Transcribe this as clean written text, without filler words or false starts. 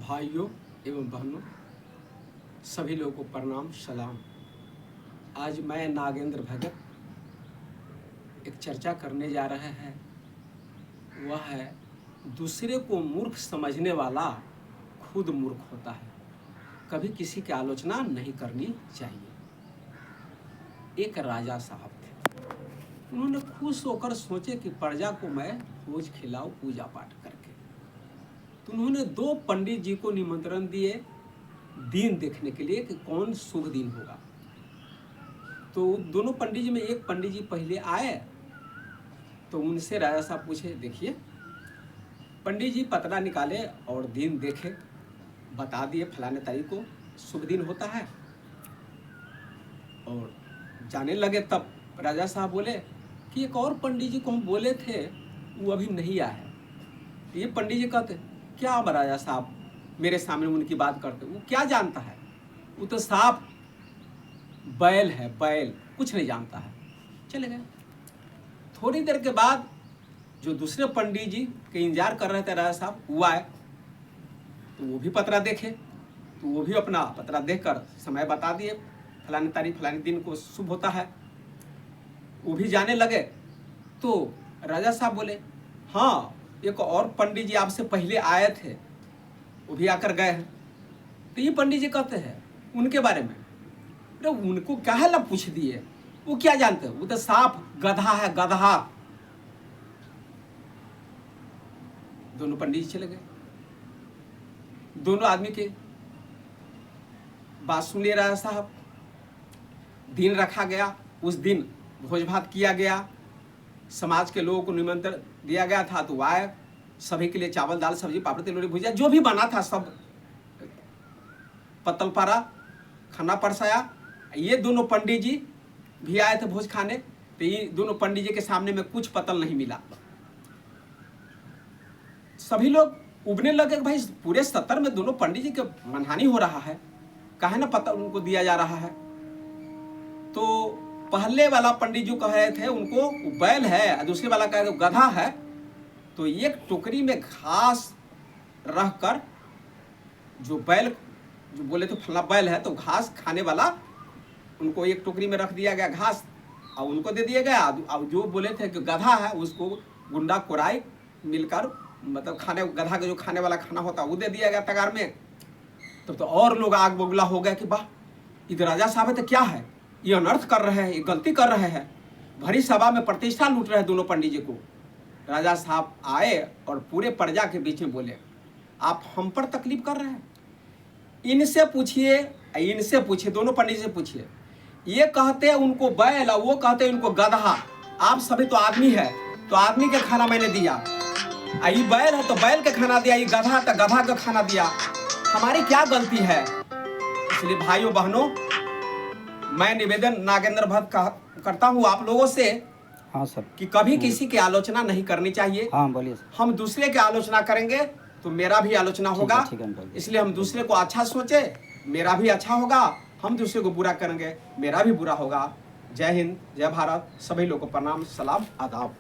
भाइयों एवं बहनों, सभी लोगों को प्रणाम सलाम। आज मैं नागेंद्र भगत एक चर्चा करने जा रहे हैं। वह है दूसरे को मूर्ख समझने वाला खुद मूर्ख होता है। कभी किसी की आलोचना नहीं करनी चाहिए। एक राजा साहब थे। उन्होंने खुश होकर सोचे कि प्रजा को मैं भोज खिलाऊं पूजा पाठ करके। तो उन्होंने 2 पंडित जी को निमंत्रण दिए दिन देखने के लिए कि कौन शुभ दिन होगा। तो दोनों पंडित जी में एक पंडित जी पहले आए तो उनसे राजा साहब पूछे, देखिए पंडित जी पतरा निकाले और दिन देखे, बता दिए फलाने तारीख को शुभ दिन होता है। और जाने लगे तब राजा साहब बोले कि एक और पंडित जी को हम बोले थे वो अभी नहीं आए। ये पंडित जी कहते, क्या अब राजा साहब मेरे सामने उनकी बात करते, वो क्या जानता है, वो तो साफ बैल है, बैल कुछ नहीं जानता है। चले गए। थोड़ी देर के बाद जो दूसरे पंडित जी के इंतजार कर रहे थे राजा साहब, वो आए तो वो भी पतरा देखे। तो वो भी अपना पतरा देखकर समय बता दिए, फलानी तारीख फलानी दिन को शुभ होता है। वो भी जाने लगे। तो राजा साहब बोले, हाँ एक और पंडित जी आपसे पहले आए थे, वो भी आकर गए हैं। तो ये पंडित जी कहते हैं उनके बारे में, अरे उनको क्या है ला पूछ दिए, वो क्या जानते हैं, वो तो साफ गधा है, गधा। दोनों पंडित जी चले गए। दोनों आदमी के बात सुन लिए राजा साहब। दिन रखा गया, उस दिन भोज भात किया गया, समाज के लोगों को निमंत्रण दिया गया था। तो आए, सभी के लिए चावल दाल सब्जी पापड़ तिलौरी भुजिया जो भी बना था सब पत्तल पारा, खाना परसाया। ये दोनों पंडित जी भी आए थे भोज खाने। तो ये दोनों पंडित जी के सामने में कुछ पत्तल नहीं मिला। सभी लोग उबने लगे, भाई पूरे 70 में दोनों पंडित जी के मनहानि हो रहा है, काहे ना पत्तल उनको दिया जा रहा है। तो पहले वाला पंडित जो कह रहे थे उनको बैल है, दूसरे वाला कह रहे गधा है। तो एक टोकरी में घास रखकर, जो बैल जो बोले थे फला बैल है, तो घास खाने वाला उनको एक टोकरी में रख दिया गया घास, और उनको दे दिया गया। अब जो बोले थे कि गधा है उसको गुंडा कोराई मिलकर, मतलब खाने गधा का जो खाने वाला खाना होता वो दे दिया गया तगार में। तो और लोग आग बबूला हो गया कि वाह इधर राजा साहब है तो क्या है, ये अनर्थ कर रहे हैं, ये गलती कर रहे हैं। भरी सभा में प्रतिष्ठा लूट रहे हैं दोनों पंडित जी को। राजा साहब आए और पूरे प्रजा के बीच में बोले, आप हम पर तकलीफ कर रहे हैं, इनसे पूछिए, दोनों पंडित से पूछिए। ये कहते हैं उनको बैल और वो कहते हैं उनको गधा। आप सभी तो आदमी है, तो आदमी के खाना मैंने दिया, ये बैल है तो बैल का खाना दिया, ये गधा तो गधा का खाना दिया, हमारी क्या गलती है। इसलिए भाइयों बहनों, मैं निवेदन नागेंद्र भगत करता हूँ आप लोगों से, हाँ सर, कि कभी किसी की आलोचना नहीं करनी चाहिए। हाँ बोलिए सर। हम दूसरे की आलोचना करेंगे तो मेरा भी आलोचना होगा। इसलिए हम दूसरे को अच्छा सोचे, मेरा भी अच्छा होगा। हम दूसरे को बुरा करेंगे, मेरा भी बुरा होगा। जय हिंद, जय भारत। सभी लोगों को प्रणाम सलाम आदाब।